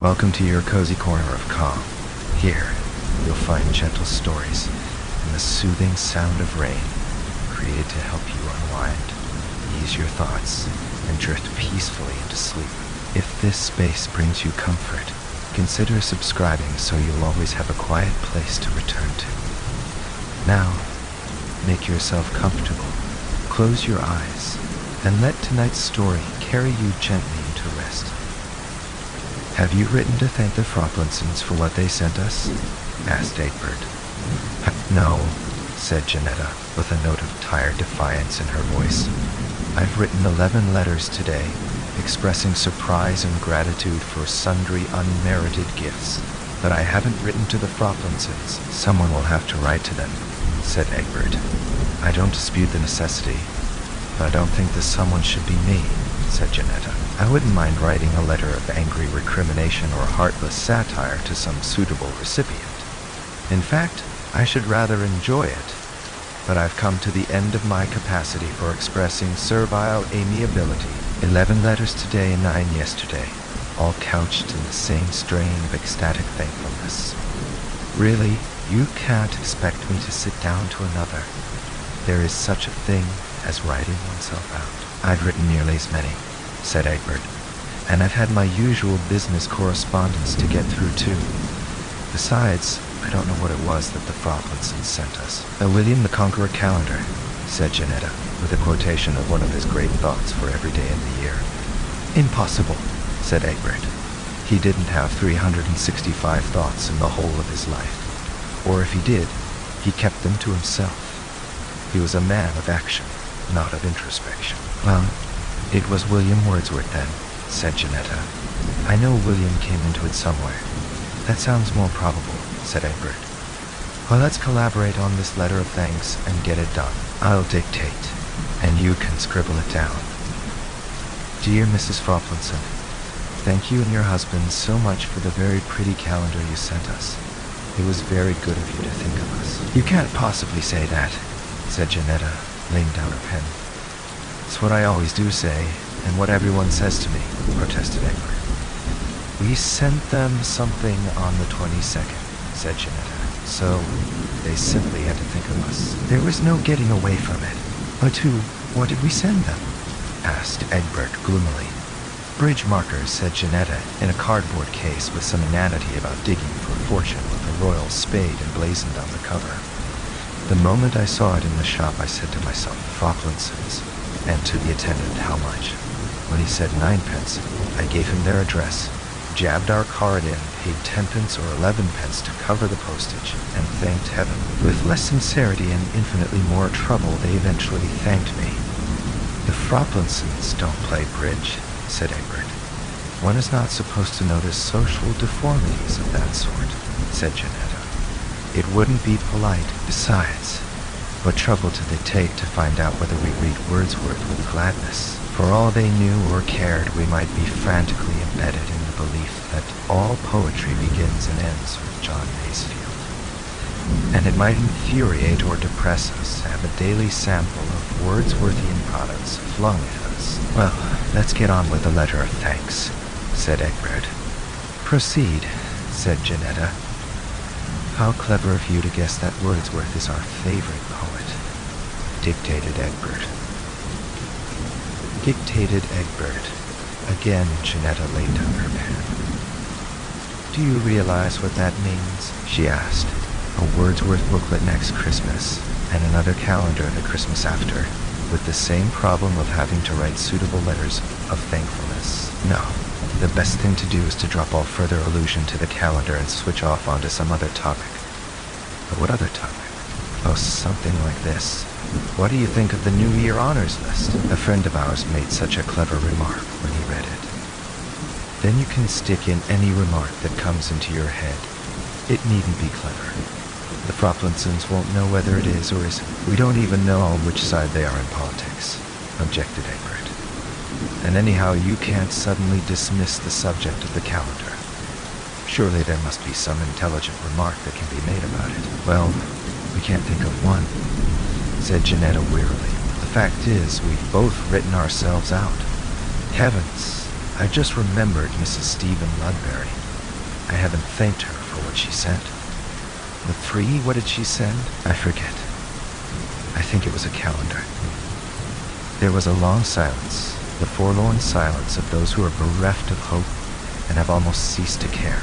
Welcome to your cozy corner of calm. Here, you'll find gentle stories and the soothing sound of rain, created to help you unwind, ease your thoughts, and drift peacefully into sleep. If this space brings you comfort, consider subscribing so you'll always have a quiet place to return to. Now, make yourself comfortable, close your eyes, and let tonight's story carry you gently into rest. "Have you written to thank the Froplinsons for what they sent us?" asked Egbert. "No," said Janetta, with a note of tired defiance in her voice. "I've written 11 letters today, expressing surprise and gratitude for sundry unmerited gifts, but I haven't written to the Froplinsons. Someone will have to write to them," said Egbert. "I don't dispute the necessity, but I don't think this someone should be me," said Janetta. "I wouldn't mind writing a letter of angry recrimination or heartless satire to some suitable recipient. In fact, I should rather enjoy it, but I've come to the end of my capacity for expressing servile amiability. 11 letters today and 9 yesterday, all couched in the same strain of ecstatic thankfulness. Really, you can't expect me to sit down to another. There is such a thing as writing oneself out." "I've written nearly as many," said Egbert, "and I've had my usual business correspondence to get through too. Besides, I don't know what it was that the Froplinsons sent us." "A William the Conqueror calendar," said Janetta, with a quotation of one of his great thoughts for every day in the year. "Impossible," said Egbert. "He didn't have 365 thoughts in the whole of his life. Or if he did, he kept them to himself. He was a man of action, not of introspection." "Well, it was William Wordsworth then," said Janetta. "I know William came into it somewhere." "That sounds more probable," said Egbert. "Well, let's collaborate on this letter of thanks and get it done. I'll dictate, and you can scribble it down. Dear Mrs. Froplinson, thank you and your husband so much for the very pretty calendar you sent us. It was very good of you to think of us." "You can't possibly say that," said Janetta, laying down her pen. "It's what I always do say, and what everyone says to me," protested Egbert. "We sent them something on the 22nd, said Janetta, "so they simply had to think of us. There was no getting away from it." "But what did we send them?" asked Egbert gloomily. "Bridge markers," said Janetta, "in a cardboard case with some inanity about digging for fortune with a royal spade emblazoned on the cover. The moment I saw it in the shop, I said to myself, Froplinsons, and to the attendant, how much? When he said 9 pence, I gave him their address, jabbed our card in, paid 10 pence or 11 pence to cover the postage, and thanked heaven. With less sincerity and infinitely more trouble, they eventually thanked me." "The Froplinsons don't play bridge," said Egbert. "One is not supposed to notice social deformities of that sort," said Janetta. "It wouldn't be polite. Besides, what trouble did they take to find out whether we read Wordsworth with gladness? For all they knew or cared, we might be frantically embedded in the belief that all poetry begins and ends with John Masefield. And it might infuriate or depress us to have a daily sample of Wordsworthian products flung at us." "Well, let's get on with the letter of thanks," said Egbert. "Proceed," said Janetta. "How clever of you to guess that Wordsworth is our favorite poet," dictated Egbert. Dictated Egbert. Again, Janetta laid down her pen. "Do you realize what that means?" she asked. "A Wordsworth booklet next Christmas, and another calendar the Christmas after, with the same problem of having to write suitable letters of thankfulness. No, the best thing to do is to drop all further allusion to the calendar and switch off onto some other topic." "But what other topic?" "Oh, something like this. What do you think of the New Year honors list? A friend of ours made such a clever remark when he read it." Then you can stick in any remark that comes into your head. It needn't be clever. The Froplinsons won't know whether it is or isn't. We don't even know on which side they are in politics," objected Egbert. "And anyhow, you can't suddenly dismiss the subject of the calendar. Surely there must be some intelligent remark that can be made about it." "Well, we can't think of one," said Janetta wearily. "The fact is, we've both written ourselves out. Heavens, I just remembered Mrs. Stephen Ludbury. I haven't thanked her for what she sent. The 3, what did she send? I forget. I think it was a calendar. There was a long silence, the forlorn silence of those who are bereft of hope and have almost ceased to care.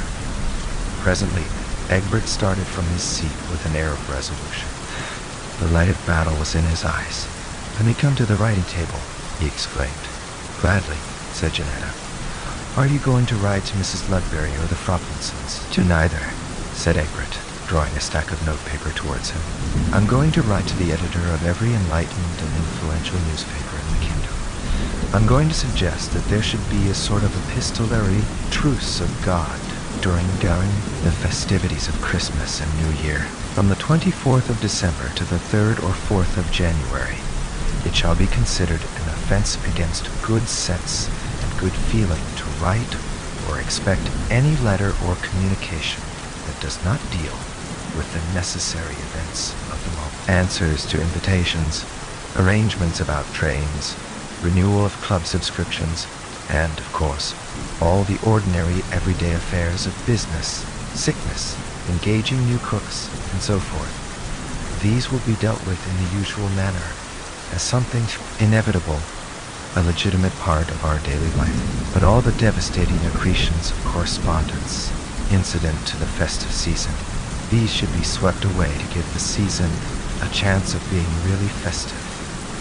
Presently, Egbert started from his seat with an air of resolution. The light of battle was in his eyes. "Let me come to the writing table," he exclaimed. "Gladly," said Janetta. "Are you going to ride to Mrs. Ludbury or the Froplinsons?" "To neither," said Egbert, drawing a stack of notepaper towards him. "I'm going to write to the editor of every enlightened and influential newspaper in the kingdom. I'm going to suggest that there should be a sort of epistolary truce of God during the festivities of Christmas and New Year, from the 24th of December to the 3rd or 4th of January. It shall be considered an offense against good sense and good feeling to write or expect any letter or communication that does not deal with the necessary events of the moment. Answers to invitations, arrangements about trains, renewal of club subscriptions, and, of course, all the ordinary everyday affairs of business, sickness, engaging new cooks, and so forth. These will be dealt with in the usual manner, as something inevitable, a legitimate part of our daily life. But all the devastating accretions of correspondence incident to the festive season, these should be swept away to give the season a chance of being really festive,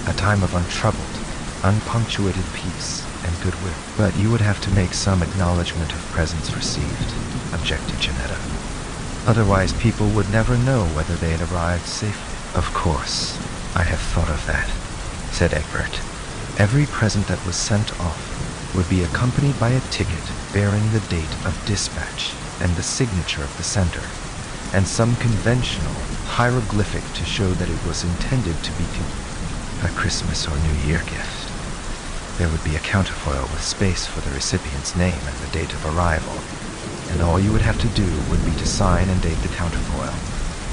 a time of untroubled, unpunctuated peace and goodwill." "But you would have to make some acknowledgement of presents received," objected Janetta. "Otherwise people would never know whether they had arrived safely." "Of course, I have thought of that," said Egbert. "Every present that was sent off would be accompanied by a ticket bearing the date of dispatch and the signature of the sender, and some conventional hieroglyphic to show that it was intended to be a Christmas or New Year gift. There would be a counterfoil with space for the recipient's name and the date of arrival, and all you would have to do would be to sign and date the counterfoil.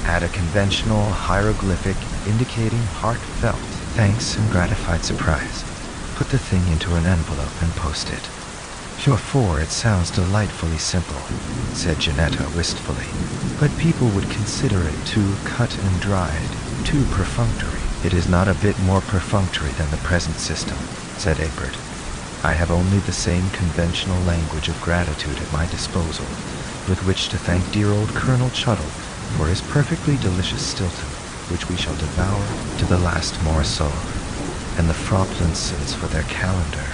Add a conventional hieroglyphic indicating heartfelt, thanks and gratified surprise. Put the thing into an envelope and post it." "For it sounds delightfully simple," said Janetta wistfully. "But people would consider it too cut and dried, too perfunctory." "It is not a bit more perfunctory than the present system," said Egbert. "I have only the same conventional language of gratitude at my disposal with which to thank dear old Colonel Chuttle for his perfectly delicious Stilton, which we shall devour to the last morsel, and the Froplinsons for their calendar,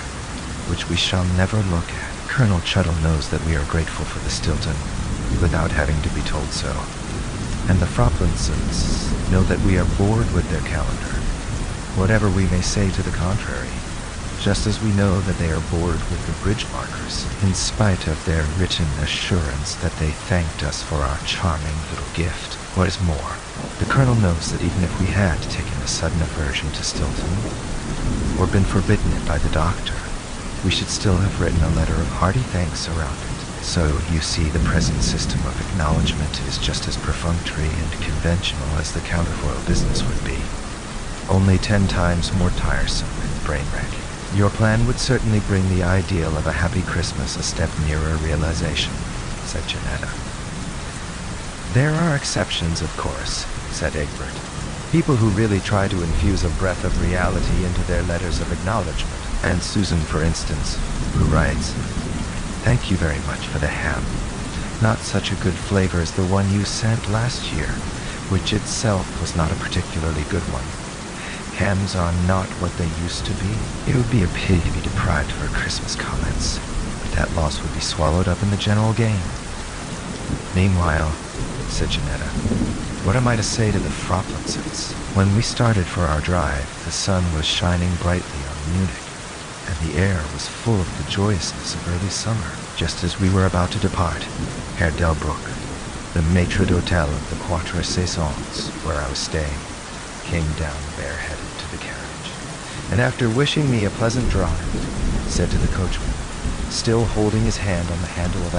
which we shall never look at. Colonel Chuttle knows that we are grateful for the Stilton, without having to be told so, and the Froplinsons know that we are bored with their calendar, whatever we may say to the contrary, just as we know that they are bored with the bridge markers, in spite of their written assurance that they thanked us for our charming little gift. What is more, the Colonel knows that even if we had taken a sudden aversion to Stilton, or been forbidden it by the doctor, we should still have written a letter of hearty thanks around it. So, you see, the present system of acknowledgement is just as perfunctory and conventional as the counterfoil business would be, only 10 times more tiresome and brain-wracking. Your plan would certainly bring the ideal of a happy Christmas a step nearer realization," said Janetta. "There are exceptions, of course," said Egbert. "People who really try to infuse a breath of reality into their letters of acknowledgement. And Susan, for instance, who writes, 'Thank you very much for the ham. Not such a good flavor as the one you sent last year, which itself was not a particularly good one. Hams are not what they used to be. It would be a pity to be deprived of her Christmas comments, but that loss would be swallowed up in the general gain.' Meanwhile," said Janetta, "what am I to say to the Froplinsons? When we started for our drive, the sun was shining brightly on Munich, and the air was full of the joyousness of early summer. Just as we were about to depart, Herr Delbruck, the maitre d'hotel of the Quatre Saisons, where I was staying, came down bareheaded to the carriage, and after wishing me a pleasant drive, said to the coachman, still holding his hand on the handle of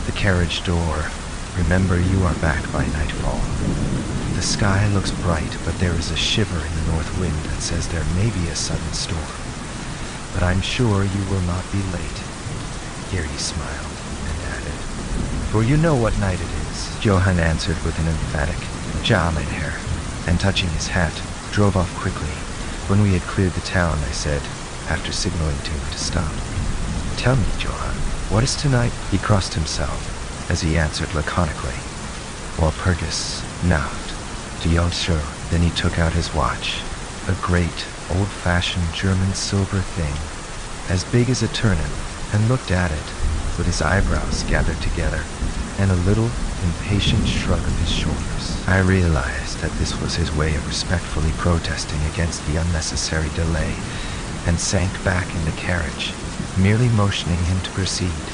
the carriage door, 'Remember, you are back by nightfall. The sky looks bright, but there is a shiver in the north wind that says there may be a sudden storm. But I'm sure you will not be late.' Here he smiled and added, for you know what night it is, Johann answered with an emphatic "Ja, mein Herr," and touching his hat, drove off quickly. When we had cleared the town, I said, after signaling to him to stop, "Tell me, Johann, what is tonight?" He crossed himself, as he answered laconically, "Walpurgis Nacht, to Yolsho." Then he took out his watch, a great, old-fashioned German silver thing, as big as a turnip, and looked at it, with his eyebrows gathered together, and a little impatient shrug of his shoulders. I realized that this was his way of respectfully protesting against the unnecessary delay, and sank back in the carriage, merely motioning him to proceed.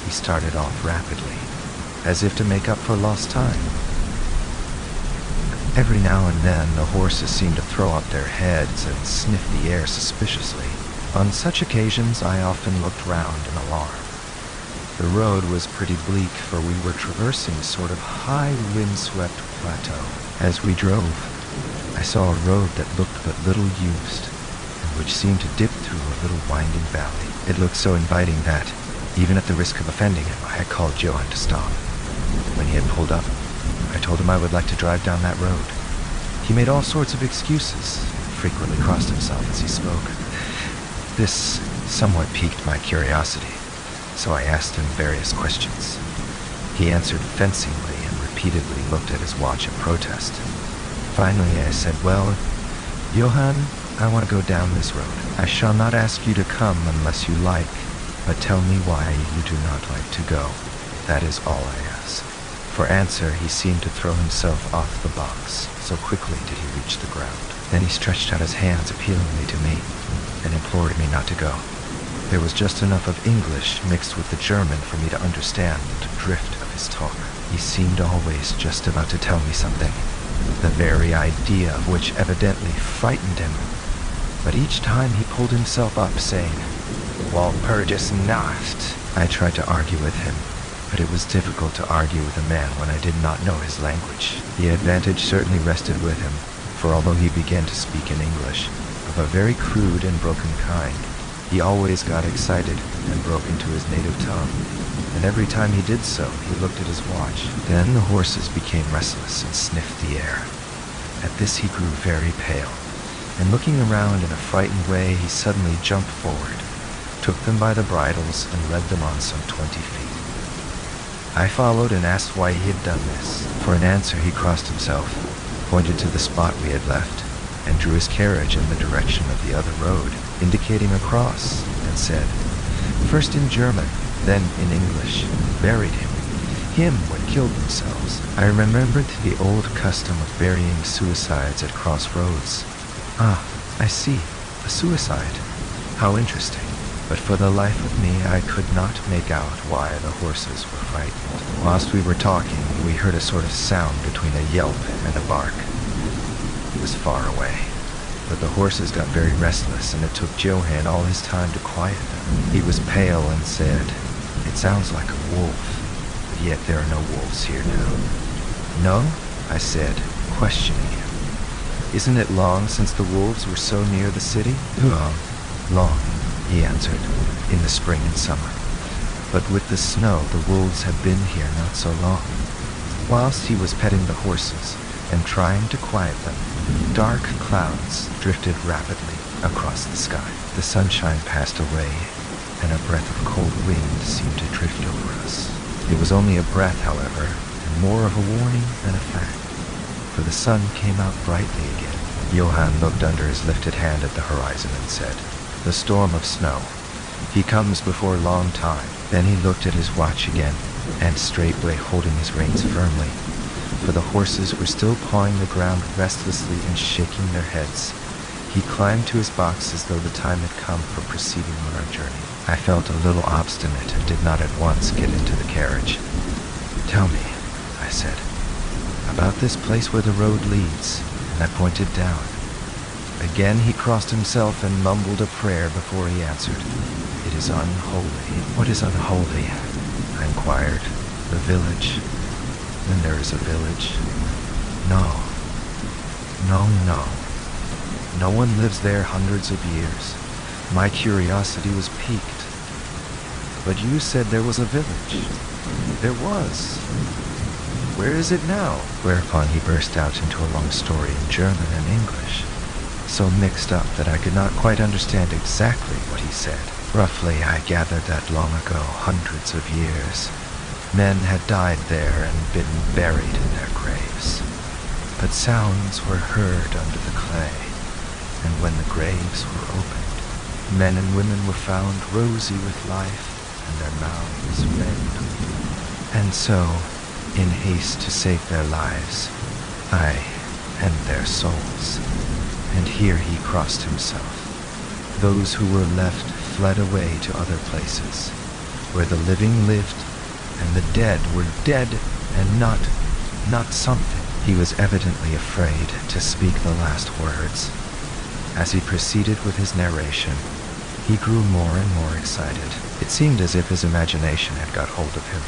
He started off rapidly, as if to make up for lost time. Every now and then the horses seemed to throw up their heads and sniff the air suspiciously. On such occasions I often looked round in alarm. The road was pretty bleak, for we were traversing a sort of high wind-swept plateau. As we drove, I saw a road that looked but little used, and which seemed to dip through a little winding valley. It looked so inviting that, even at the risk of offending him, I called Johann to stop. When he had pulled up, I told him I would like to drive down that road. He made all sorts of excuses, frequently crossed himself as he spoke. This somewhat piqued my curiosity, so I asked him various questions. He answered fencingly and repeatedly looked at his watch in protest. Finally I said, "Well, Johann, I want to go down this road. I shall not ask you to come unless you like, but tell me why you do not like to go. That is all I ask." For answer, he seemed to throw himself off the box, so quickly did he reach the ground. Then he stretched out his hands appealingly to me, and implored me not to go. There was just enough of English mixed with the German for me to understand the drift of his talk. He seemed always just about to tell me something, the very idea of which evidently frightened him. But each time he pulled himself up, saying, "Walpurgis Nacht." I tried to argue with him, but it was difficult to argue with a man when I did not know his language. The advantage certainly rested with him, for although he began to speak in English, of a very crude and broken kind, he always got excited and broke into his native tongue, and every time he did so, he looked at his watch. Then the horses became restless and sniffed the air. At this he grew very pale, and looking around in a frightened way, he suddenly jumped forward, took them by the bridles, and led them on some 20 feet. I followed and asked why he had done this. For an answer, he crossed himself, pointed to the spot we had left, and drew his carriage in the direction of the other road, indicating across, and said, first in German, then in English, buried him what killed themselves. I remembered the old custom of burying suicides at crossroads. Ah, I see, a suicide. How interesting. But for the life of me, I could not make out why the horses were frightened. Whilst we were talking, we heard a sort of sound between a yelp and a bark. It was far away, but the horses got very restless, and it took Johann all his time to quiet them. He was pale and said, "It sounds like a wolf, but yet there are no wolves here now." "No?" I said, questioning him. "Isn't it long since the wolves were so near the city?" Long, he answered, in the spring and summer. But with the snow, the wolves have been here not so long. Whilst he was petting the horses and trying to quiet them, dark clouds drifted rapidly across the sky. The sunshine passed away, and a breath of cold wind seemed to drift over us. It was only a breath, however, and more of a warning than a fact, for the sun came out brightly again. Johann looked under his lifted hand at the horizon and said, "The storm of snow. He comes before a long time." Then he looked at his watch again, and straightway holding his reins firmly, for the horses were still pawing the ground restlessly and shaking their heads, he climbed to his box as though the time had come for proceeding on our journey. I felt a little obstinate and did not at once get into the carriage. "Tell me," I said, "about this place where the road leads," and I pointed down. Again he crossed himself and mumbled a prayer before he answered. "It is unholy." "What is unholy?" I inquired. "The village." "Then there is a village?" No. No one lives there hundreds of years. My curiosity was piqued. But you said there was a village. There was. Where is it now? Whereupon he burst out into a long story in German and English, so mixed up that I could not quite understand exactly what he said. Roughly, I gathered that long ago, hundreds of years, men had died there and been buried in their graves. But sounds were heard under the clay, and when the graves were opened, men and women were found rosy with life, and their mouths red. And so, in haste to save their lives, aye, and their souls, and here he crossed himself. Those who were left fled away to other places, where the living lived, and the dead were dead, and not something. He was evidently afraid to speak the last words. As he proceeded with his narration, he grew more and more excited. It seemed as if his imagination had got hold of him,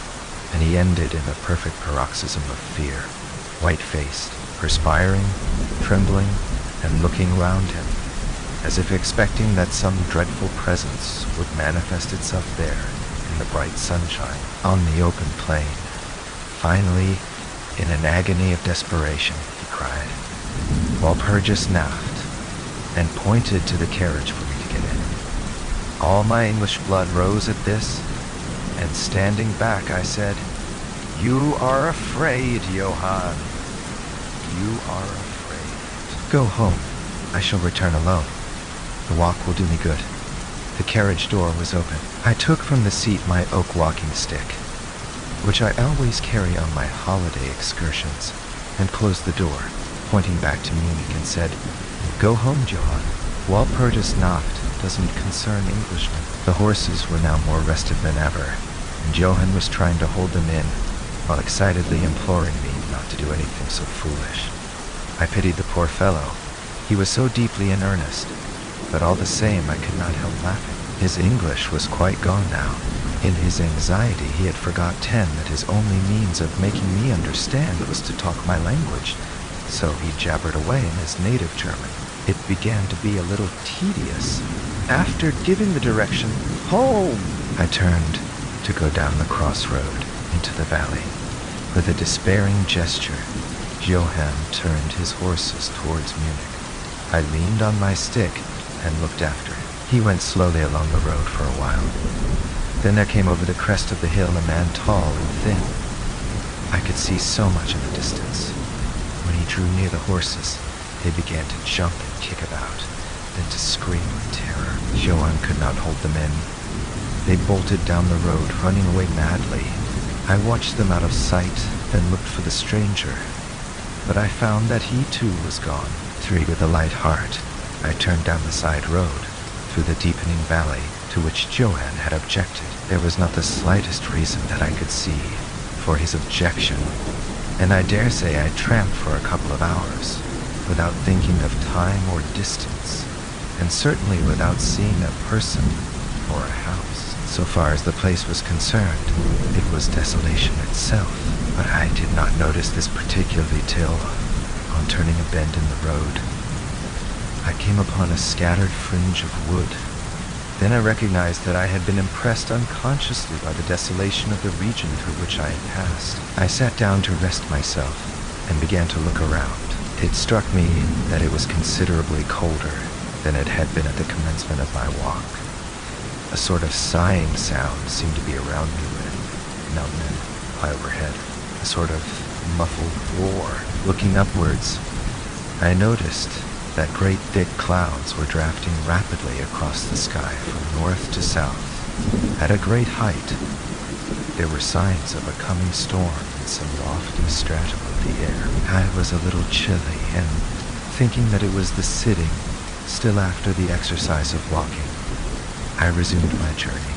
and he ended in a perfect paroxysm of fear, white-faced, perspiring, trembling, and looking round him, as if expecting that some dreadful presence would manifest itself there in the bright sunshine on the open plain. Finally, in an agony of desperation, he cried, "Walpurgis Nacht," and pointed to the carriage for me to get in. All my English blood rose at this, and standing back I said, "You are afraid, Johann. You are afraid. Go home. I shall return alone. The walk will do me good." The carriage door was open. I took from the seat my oak walking stick, which I always carry on my holiday excursions, and closed the door, pointing back to Munich, and said, "Go home, Johann. Walpurgis Nacht doesn't concern Englishmen." The horses were now more rested than ever, and Johann was trying to hold them in, while excitedly imploring me not to do anything so foolish. I pitied the poor fellow. He was so deeply in earnest, but all the same I could not help laughing. His English was quite gone now. In his anxiety he had forgotten that his only means of making me understand was to talk my language, so he jabbered away in his native German. It began to be a little tedious. After giving the direction, "Home," I turned to go down the crossroad into the valley. With a despairing gesture, Johann turned his horses towards Munich. I leaned on my stick and looked after him. He went slowly along the road for a while. Then there came over the crest of the hill a man tall and thin. I could see so much in the distance. When he drew near the horses, they began to jump and kick about, then to scream with terror. Johann could not hold them in. They bolted down the road, running away madly. I watched them out of sight, then looked for the stranger, but I found that he too was gone. With a light heart, I turned down the side road, through the deepening valley to which Johann had objected. There was not the slightest reason that I could see for his objection, and I dare say I tramped for a couple of hours, without thinking of time or distance, and certainly without seeing a person or a house. So far as the place was concerned, it was desolation itself, but I did not notice this particularly till, on turning a bend in the road, I came upon a scattered fringe of wood. Then I recognized that I had been impressed unconsciously by the desolation of the region through which I had passed. I sat down to rest myself and began to look around. It struck me that it was considerably colder than it had been at the commencement of my walk. A sort of sighing sound seemed to be around me when, now and then, high overhead, a sort of muffled roar. Looking upwards, I noticed that great thick clouds were drafting rapidly across the sky from north to south. At a great height, there were signs of a coming storm in some lofty stratum of the air. I was a little chilly, and thinking that it was the sitting, still after the exercise of walking, I resumed my journey.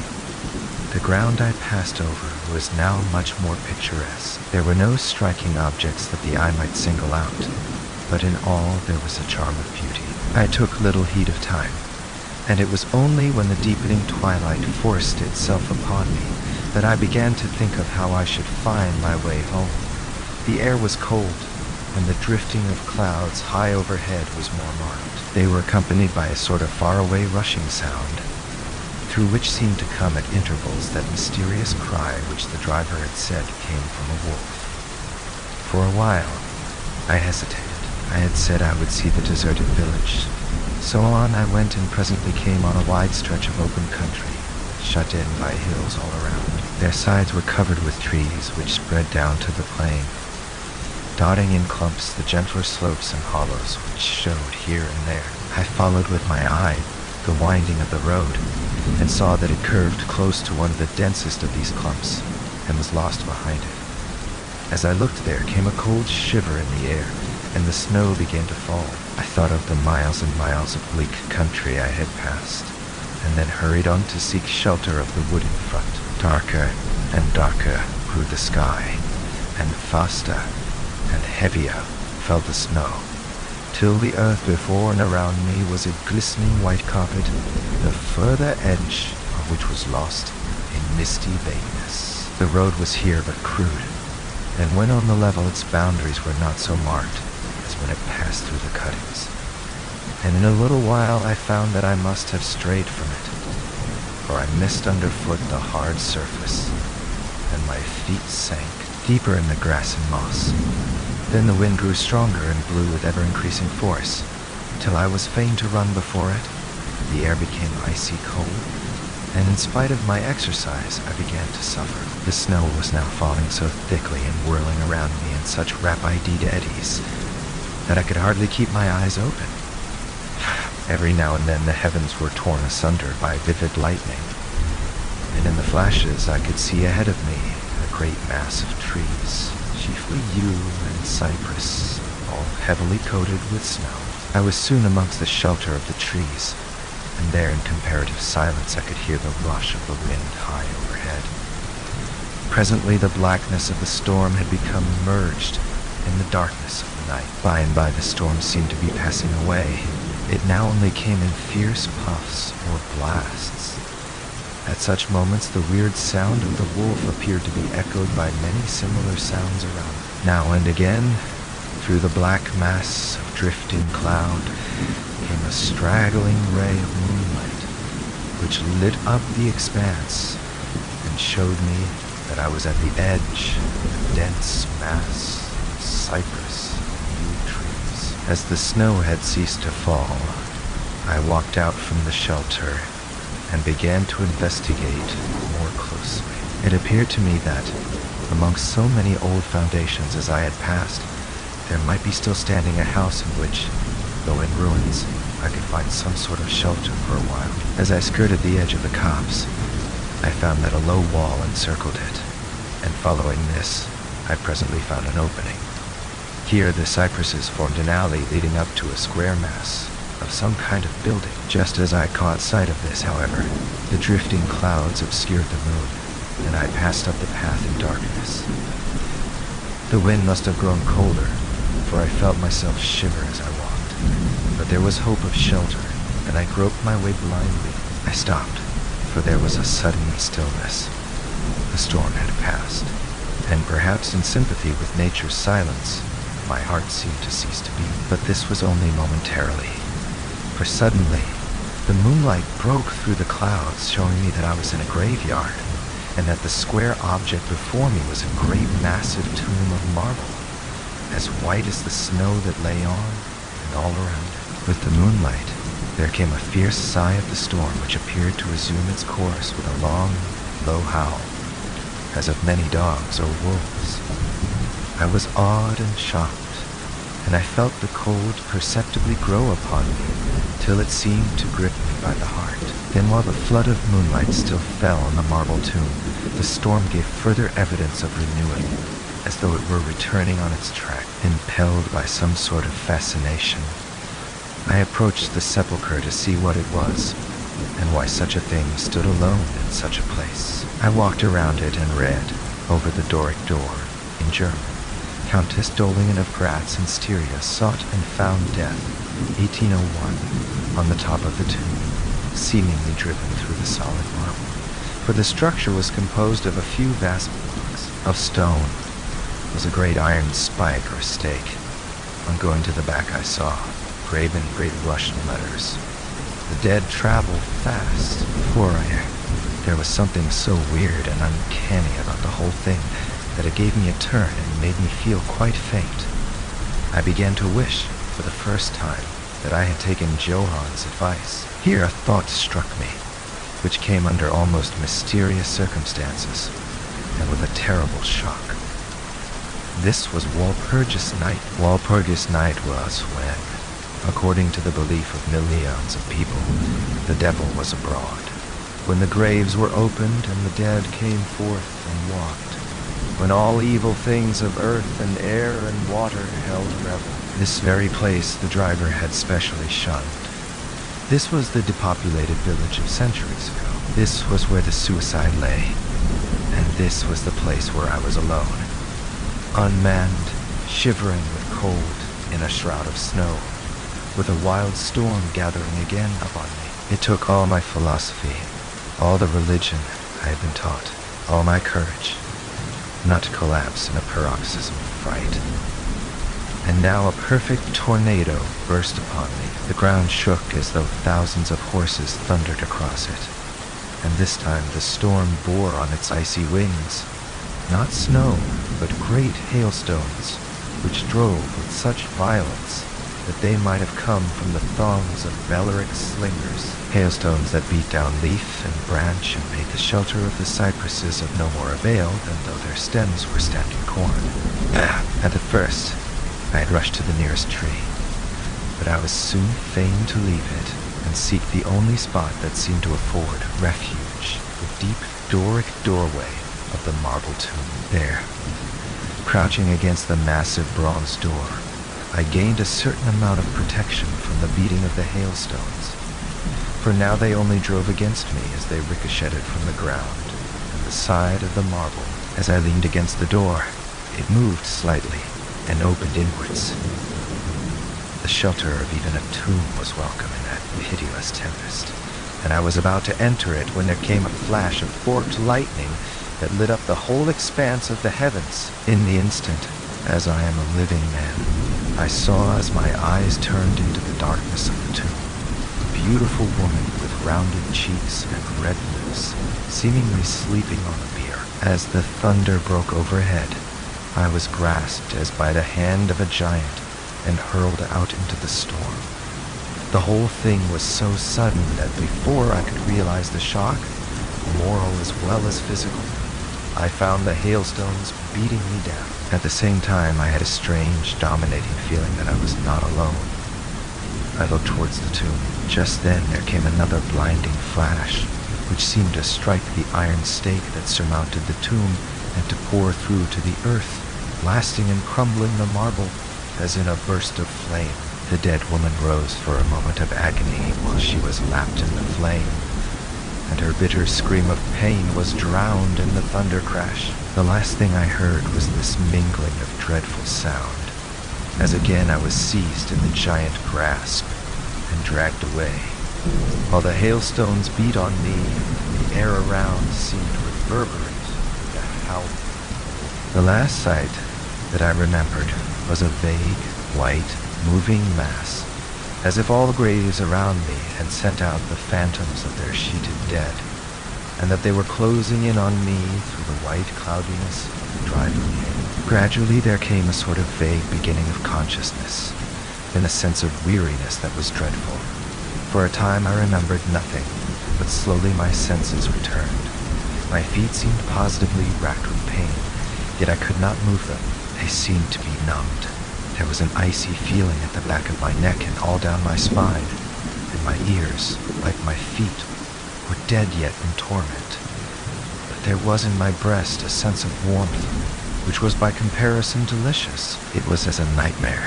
The ground I passed over was now much more picturesque. There were no striking objects that the eye might single out, but in all there was a charm of beauty. I took little heed of time, and it was only when the deepening twilight forced itself upon me that I began to think of how I should find my way home. The air was cold, and the drifting of clouds high overhead was more marked. They were accompanied by a sort of faraway rushing sound. through which seemed to come at intervals that mysterious cry which the driver had said came from a wolf. For a while, I hesitated. I had said I would see the deserted village. So on I went and presently came on a wide stretch of open country, shut in by hills all around. Their sides were covered with trees which spread down to the plain, dotting in clumps the gentler slopes and hollows which showed here and there. I followed with my eye the winding of the road, and saw that it curved close to one of the densest of these clumps, and was lost behind it. As I looked there came a cold shiver in the air, and the snow began to fall. I thought of the miles and miles of bleak country I had passed, and then hurried on to seek shelter of the wood in front. Darker and darker grew the sky, and faster and heavier fell the snow, till the earth before and around me was a glistening white carpet, the further edge of which was lost in misty vagueness. The road was here but crude, and when on the level its boundaries were not so marked as when it passed through the cuttings. And in a little while I found that I must have strayed from it, for I missed underfoot the hard surface, and my feet sank deeper in the grass and moss. Then the wind grew stronger and blew with ever-increasing force, till I was fain to run before it. The air became icy cold, and in spite of my exercise, I began to suffer. The snow was now falling so thickly and whirling around me in such rapid eddies that I could hardly keep my eyes open. Every now and then the heavens were torn asunder by vivid lightning, and in the flashes I could see ahead of me a great mass of trees, chiefly yew and cypress, all heavily coated with snow. I was soon amongst the shelter of the trees, and there in comparative silence I could hear the rush of the wind high overhead. Presently the blackness of the storm had become merged in the darkness of the night. By and by the storm seemed to be passing away. It now only came in fierce puffs or blasts. At such moments the weird sound of the wolf appeared to be echoed by many similar sounds around. Now and again, through the black mass of drifting cloud, came a straggling ray of moonlight, which lit up the expanse and showed me that I was at the edge of a dense mass of cypress and yew trees. As the snow had ceased to fall, I walked out from the shelter and began to investigate more closely. It appeared to me that, amongst so many old foundations as I had passed, there might be still standing a house in which, though in ruins, I could find some sort of shelter for a while. As I skirted the edge of the copse, I found that a low wall encircled it, and following this, I presently found an opening. Here the cypresses formed an alley leading up to a square mass of some kind of building. Just as I caught sight of this, however, the drifting clouds obscured the moon, and I passed up the path in darkness. The wind must have grown colder, for I felt myself shiver as I walked. But there was hope of shelter, and I groped my way blindly. I stopped, for there was a sudden stillness. The storm had passed, and perhaps in sympathy with nature's silence, my heart seemed to cease to beat. But this was only momentarily, for suddenly the moonlight broke through the clouds, showing me that I was in a graveyard, and that the square object before me was a great massive tomb of marble, as white as the snow that lay on and all around it. With the moonlight, there came a fierce sigh of the storm, which appeared to resume its course with a long, low howl, as of many dogs or wolves. I was awed and shocked, and I felt the cold perceptibly grow upon me, till it seemed to grip me by the heart. Then while the flood of moonlight still fell on the marble tomb, the storm gave further evidence of renewing, as though it were returning on its track, impelled by some sort of fascination. I approached the sepulchre to see what it was, and why such a thing stood alone in such a place. I walked around it and read, over the Doric door, in German, Countess Dolingen of Graz and Styria sought and found death, 1801, on the top of the tomb, seemingly driven through the solid marble. For the structure was composed of a few vast blocks. Of stone was a great iron spike or stake. On going to the back I saw, graven in great Russian letters, The dead travel fast. There was something so weird and uncanny about the whole thing that it gave me a turn and made me feel quite faint. I began to wish, for the first time, that I had taken Johan's advice. Here a thought struck me, which came under almost mysterious circumstances, and with a terrible shock. This was Walpurgis Night. Walpurgis Night was when, according to the belief of millions of people, the devil was abroad. When the graves were opened and the dead came forth and walked. When all evil things of earth and air and water held revel. This very place the driver had specially shunned. This was the depopulated village of centuries ago. This was where the suicide lay. And this was the place where I was alone. Unmanned, shivering with cold in a shroud of snow, with a wild storm gathering again upon me. It took all my philosophy, all the religion I had been taught, all my courage, not to collapse in a paroxysm of fright. And now a perfect tornado burst upon me. The ground shook as though thousands of horses thundered across it. And this time the storm bore on its icy wings, not snow, but great hailstones, which drove with such violence that they might have come from the thongs of Bellaric slingers. Hailstones that beat down leaf and branch and made the shelter of the cypresses of no more avail than though their stems were standing corn. And at first, I had rushed to the nearest tree, but I was soon fain to leave it and seek the only spot that seemed to afford refuge, the deep Doric doorway of the marble tomb. There, crouching against the massive bronze door, I gained a certain amount of protection from the beating of the hailstones, for now they only drove against me as they ricocheted from the ground and the side of the marble. As I leaned against the door, it moved slightly and opened inwards. The shelter of even a tomb was welcome in that pitiless tempest, and I was about to enter it when there came a flash of forked lightning that lit up the whole expanse of the heavens. In the instant, as I am a living man, I saw as my eyes turned into the darkness of the tomb, a beautiful woman with rounded cheeks and red lips, seemingly sleeping on a bier. As the thunder broke overhead, I was grasped as by the hand of a giant and hurled out into the storm. The whole thing was so sudden that before I could realize the shock, moral as well as physical, I found the hailstones beating me down. At the same time, I had a strange, dominating feeling that I was not alone. I looked towards the tomb. Just then there came another blinding flash, which seemed to strike the iron stake that surmounted the tomb and to pour through to the earth, blasting and crumbling the marble as in a burst of flame. The dead woman rose for a moment of agony while she was lapped in the flame, and her bitter scream of pain was drowned in the thunder crash. The last thing I heard was this mingling of dreadful sound, as again I was seized in the giant grasp and dragged away. While the hailstones beat on me, the air around seemed to reverberate with a howl. The last sight that I remembered was a vague, white, moving mass, as if all the graves around me had sent out the phantoms of their sheeted dead, and that they were closing in on me through the white cloudiness of the driving hail. Gradually there came a sort of vague beginning of consciousness, then a sense of weariness that was dreadful. For a time I remembered nothing, but slowly my senses returned. My feet seemed positively racked with pain, yet I could not move them. They seemed to be numbed. There was an icy feeling at the back of my neck and all down my spine, and my ears, like my feet, were dead yet in torment. But there was in my breast a sense of warmth, which was by comparison delicious. It was as a nightmare,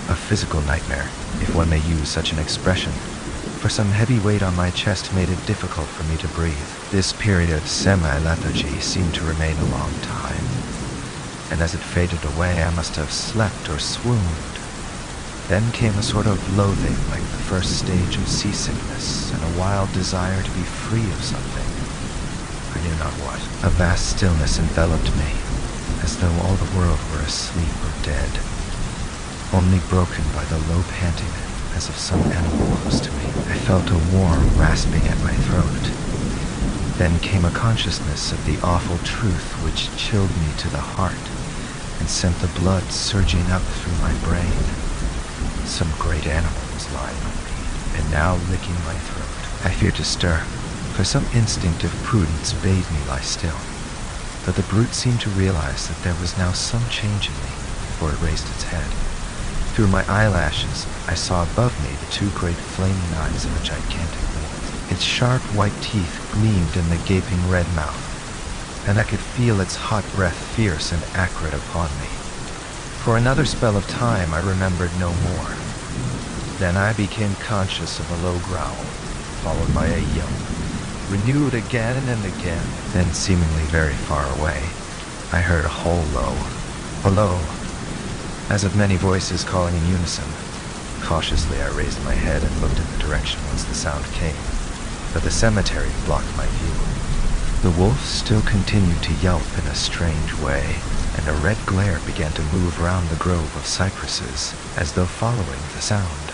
a physical nightmare, if one may use such an expression, for some heavy weight on my chest made it difficult for me to breathe. This period of semi-lethargy seemed to remain a long time, and as it faded away, I must have slept or swooned. Then came a sort of loathing, like the first stage of seasickness, and a wild desire to be free of something. I knew not what. A vast stillness enveloped me, as though all the world were asleep or dead, only broken by the low panting as of some animal close to me. I felt a warm rasping at my throat. Then came a consciousness of the awful truth which chilled me to the heart and sent the blood surging up through my brain. Some great animal was lying on me, and now licking my throat. I feared to stir, for some instinct of prudence bade me lie still. But the brute seemed to realize that there was now some change in me, for it raised its head. Through my eyelashes, I saw above me the two great flaming eyes of a gigantic wolf. Its sharp white teeth gleamed in the gaping red mouth, and I could feel its hot breath fierce and acrid upon me. For another spell of time, I remembered no more. Then I became conscious of a low growl, followed by a yelp, renewed again and again. Then, seemingly very far away, I heard a hollow, hello, as of many voices calling in unison. Cautiously, I raised my head and looked in the direction whence the sound came, but the cemetery blocked my view. The wolf still continued to yelp in a strange way, and a red glare began to move round the grove of cypresses, as though following the sound.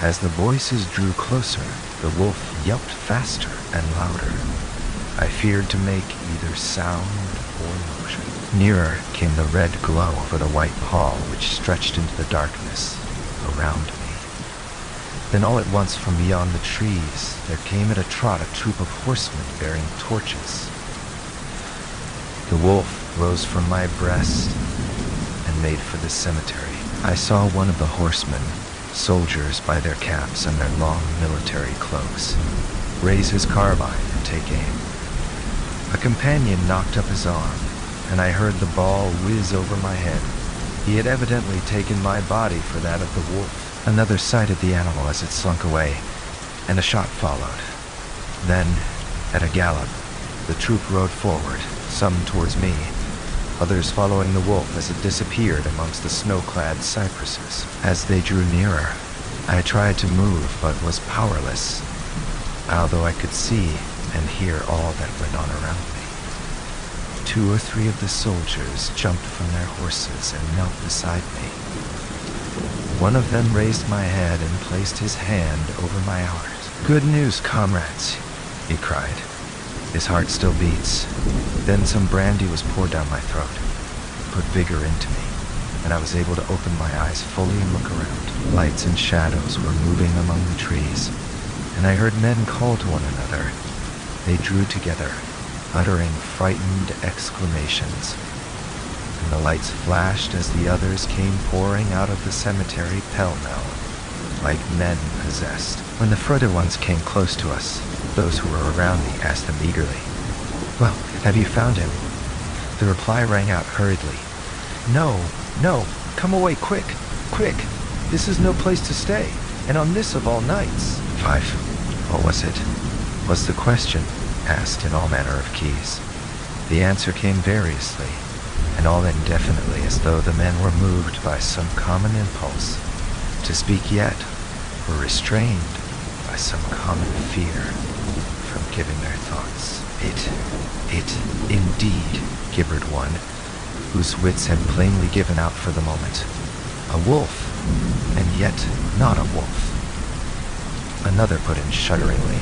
As the voices drew closer, the wolf yelped faster and louder. I feared to make either sound or motion. Nearer came the red glow of the white pall which stretched into the darkness around me. Then all at once from beyond the trees there came at a trot a troop of horsemen bearing torches. The wolf rose from my breast and made for the cemetery. I saw one of the horsemen, soldiers by their caps and their long military cloaks, raise his carbine and take aim. A companion knocked up his arm, and I heard the ball whiz over my head. He had evidently taken my body for that of the wolf. Another sighted the animal as it slunk away, and a shot followed. Then, at a gallop, the troop rode forward, some towards me, others following the wolf as it disappeared amongst the snow-clad cypresses. As they drew nearer, I tried to move but was powerless, although I could see and hear all that went on around me. 2 or 3 of the soldiers jumped from their horses and knelt beside me. One of them raised my head and placed his hand over my heart. "Good news, comrades," he cried. His heart still beats. Then some brandy was poured down my throat, put vigor into me, and I was able to open my eyes fully and look around. Lights and shadows were moving among the trees, and I heard men call to one another. They drew together, uttering frightened exclamations, and the lights flashed as the others came pouring out of the cemetery pell-mell, like men possessed. When the further ones came close to us, those who were around me asked them eagerly, "Well, have you found him?" The reply rang out hurriedly, "No, no, come away quick, quick. This is no place to stay, and on this of all nights." "Five, what was it?" was the question, asked in all manner of keys. The answer came variously, and all indefinitely, as though the men were moved by some common impulse to speak yet, were restrained by some common fear from giving their thoughts. It, indeed, gibbered one, whose wits had plainly given out for the moment. A wolf, and yet not a wolf. Another put in shudderingly,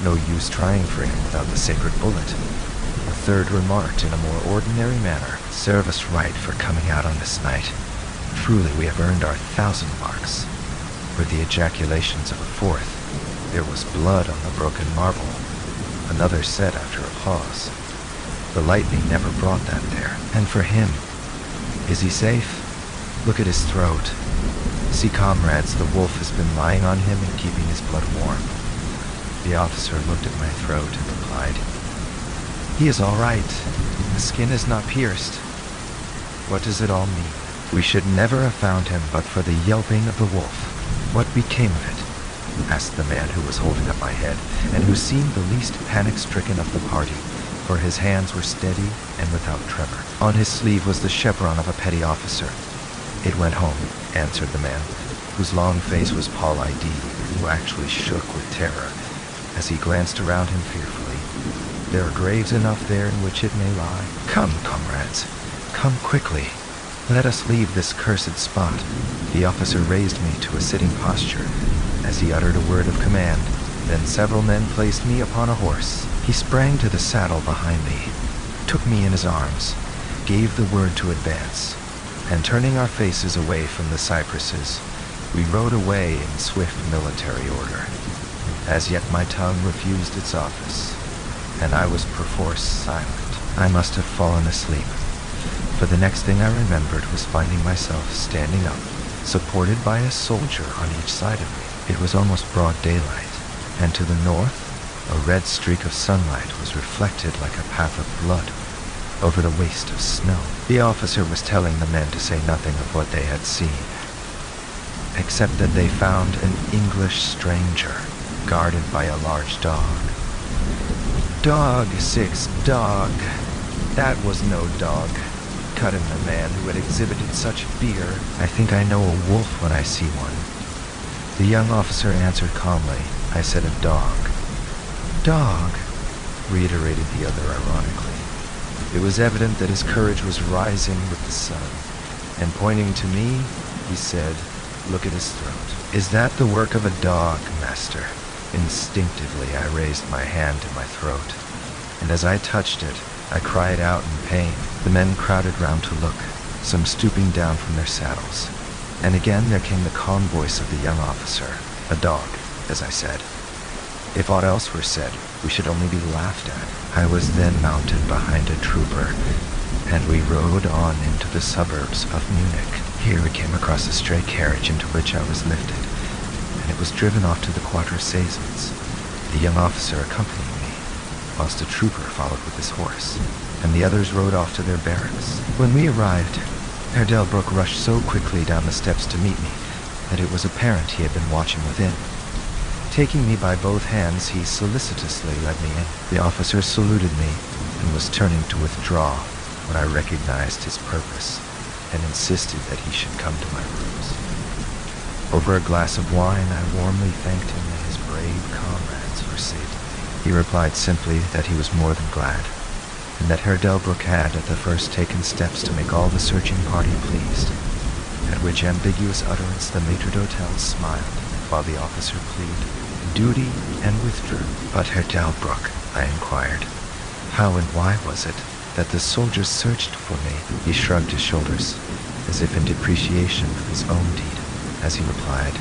"No use trying for him without the sacred bullet." A third remarked in a more ordinary manner, "Serve us right for coming out on this night. Truly we have earned our 1,000 marks." Were the ejaculations of a fourth. There was blood on the broken marble. Another said after a pause, "The lightning never brought that there. And for him, is he safe? Look at his throat. See, comrades, the wolf has been lying on him and keeping his blood warm." The officer looked at my throat and replied, "He is all right. The skin is not pierced." What does it all mean? We should never have found him but for the yelping of the wolf. What became of it? Asked the man who was holding up my head, and who seemed the least panic-stricken of the party, for his hands were steady and without tremor. On his sleeve was the chevron of a petty officer. "It went home," answered the man, whose long face was Paul I.D., who actually shook with terror as he glanced around him fearfully. "There are graves enough there in which it may lie. Come, comrades, come quickly. "Let us leave this cursed spot." The officer raised me to a sitting posture as he uttered a word of command. Then several men placed me upon a horse. He sprang to the saddle behind me, took me in his arms, gave the word to advance, and turning our faces away from the cypresses, we rode away in swift military order. As yet my tongue refused its office, and I was perforce silent. I must have fallen asleep, for the next thing I remembered was finding myself standing up, supported by a soldier on each side of me. It was almost broad daylight, and to the north, a red streak of sunlight was reflected like a path of blood over the waste of snow. The officer was telling the men to say nothing of what they had seen, except that they found an English stranger guarded by a large dog. "Dog, Six, dog. That was no dog," cut in the man who had exhibited such fear. "I think I know a wolf when I see one." The young officer answered calmly. I said a dog. "Dog," reiterated the other ironically. It was evident that his courage was rising with the sun, and pointing to me, he said, "Look at his throat." "Is that the work of a dog, master?" Instinctively, I raised my hand to my throat, and as I touched it, I cried out in pain. The men crowded round to look, some stooping down from their saddles, and again there came the calm voice of the young officer. "A dog," as I said. If aught else were said, we should only be laughed at. I was then mounted behind a trooper, and we rode on into the suburbs of Munich. Here we came across a stray carriage into which I was lifted, and it was driven off to the Quatre Saisons, the young officer accompanying me, whilst a trooper followed with his horse, and the others rode off to their barracks. When we arrived, Herr Delbruck rushed so quickly down the steps to meet me that it was apparent he had been watching within. Taking me by both hands, he solicitously led me in. The officer saluted me and was turning to withdraw when I recognized his purpose and insisted that he should come to my rooms. Over a glass of wine, I warmly thanked him and his brave comrades for saving me. He replied simply that he was more than glad, and that Herr Delbruck had at the first taken steps to make all the searching party pleased, at which ambiguous utterance the maitre d'hotel smiled, while the officer pleaded duty and withdrew. "But Herr Delbruck," I inquired, "how and why was it that the soldiers searched for me?" He shrugged his shoulders, as if in depreciation of his own deed, as he replied,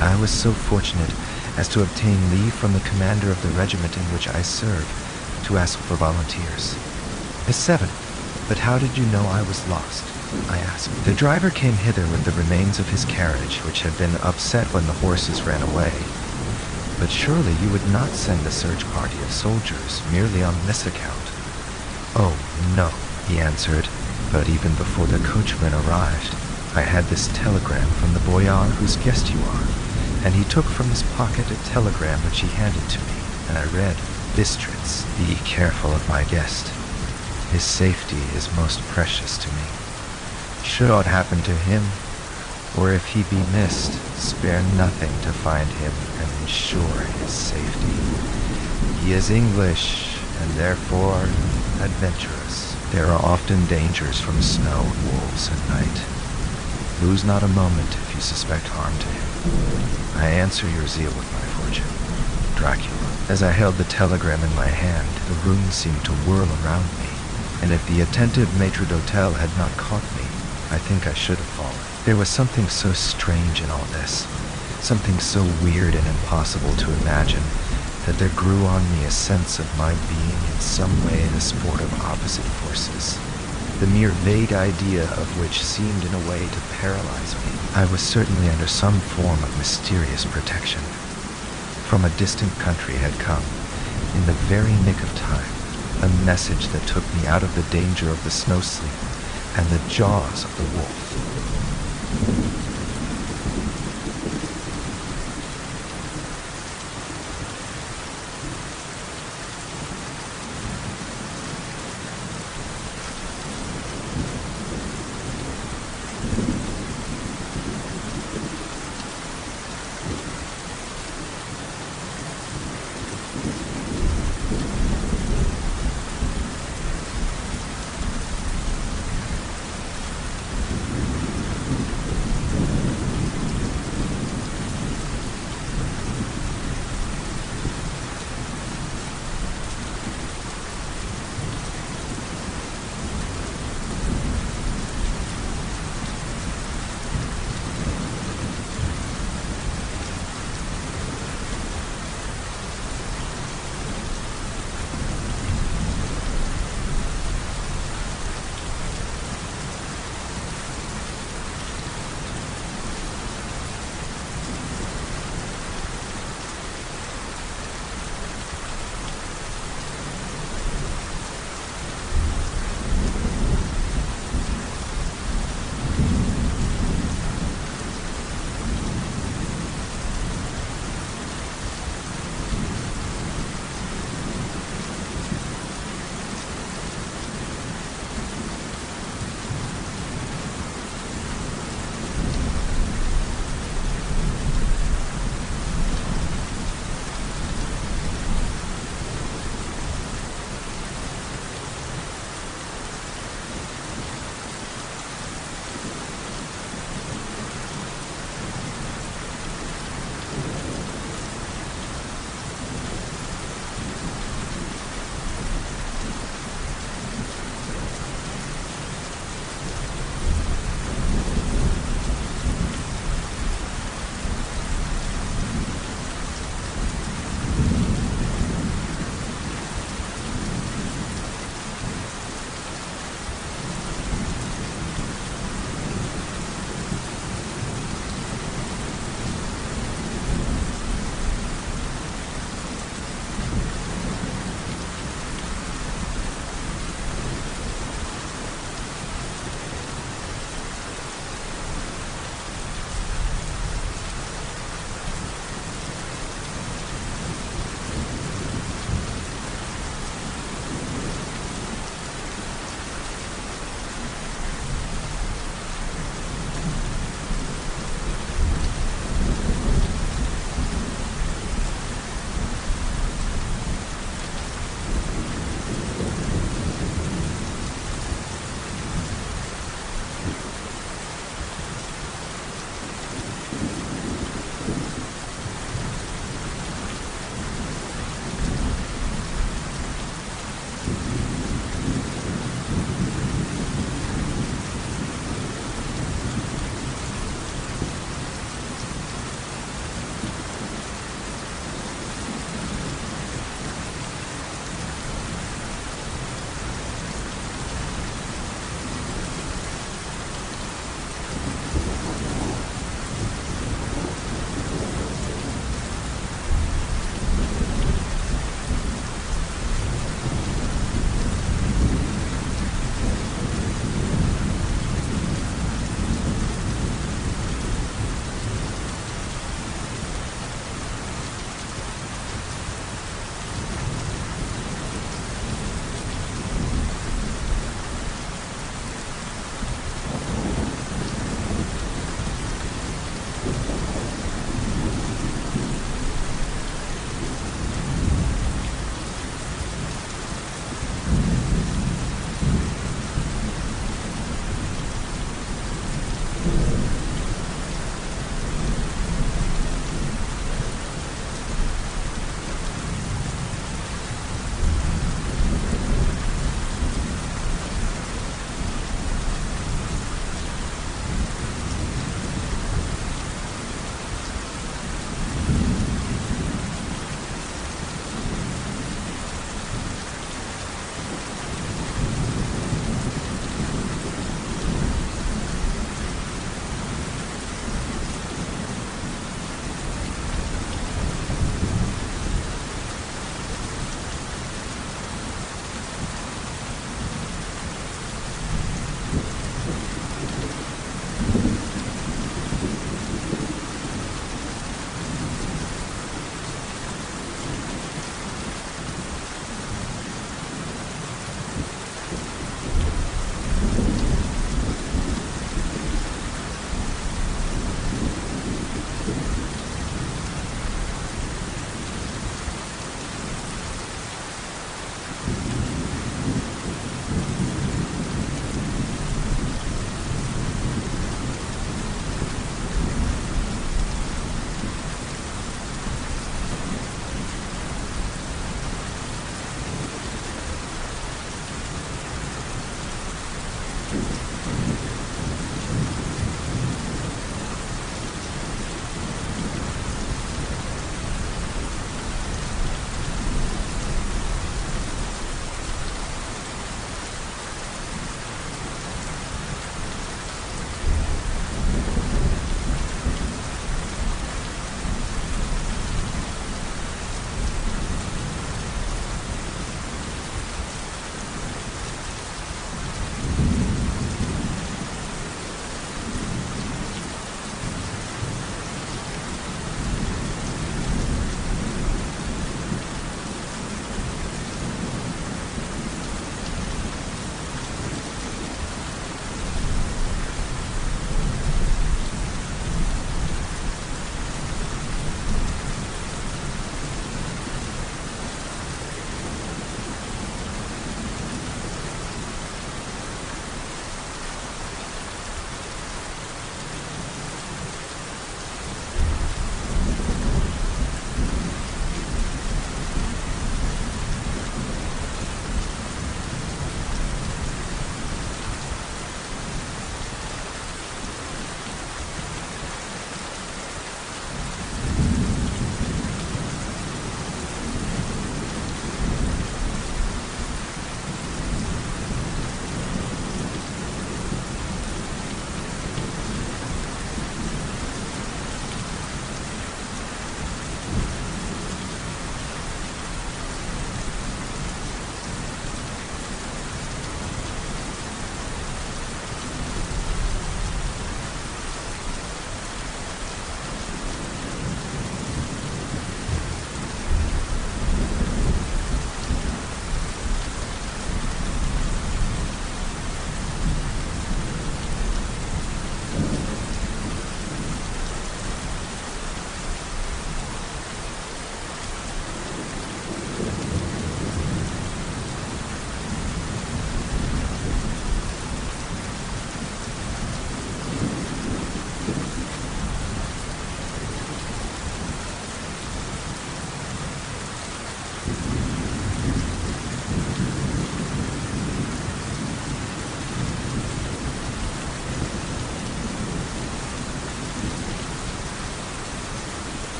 "I was so fortunate as to obtain leave from the commander of the regiment in which I serve to ask for volunteers." "The 7th. But how did you know I was lost?" I asked. "The driver came hither with the remains of his carriage, which had been upset when the horses ran away. But surely you would not send a search party of soldiers merely on this account?" "Oh, no," he answered, "but even before the coachman arrived, I had this telegram from the boyar whose guest you are," and he took from his pocket a telegram which he handed to me, and I read, "Bistritz, be careful of my guest. His safety is most precious to me. Should aught happen to him, or if he be missed, spare nothing to find him and ensure his safety. He is English, and therefore adventurous. There are often dangers from snow and wolves at night. Lose not a moment if you suspect harm to him. I answer your zeal with my fortune. Dracula." As I held the telegram in my hand, the room seemed to whirl around me, and if the attentive maitre d'hotel had not caught me, I think I should have fallen. There was something so strange in all this, something so weird and impossible to imagine, that there grew on me a sense of my being in some way the sport of opposite forces, the mere vague idea of which seemed in a way to paralyze me. I was certainly under some form of mysterious protection. From a distant country had come, in the very nick of time, a message that took me out of the danger of the snow sleep and the jaws of the wolf.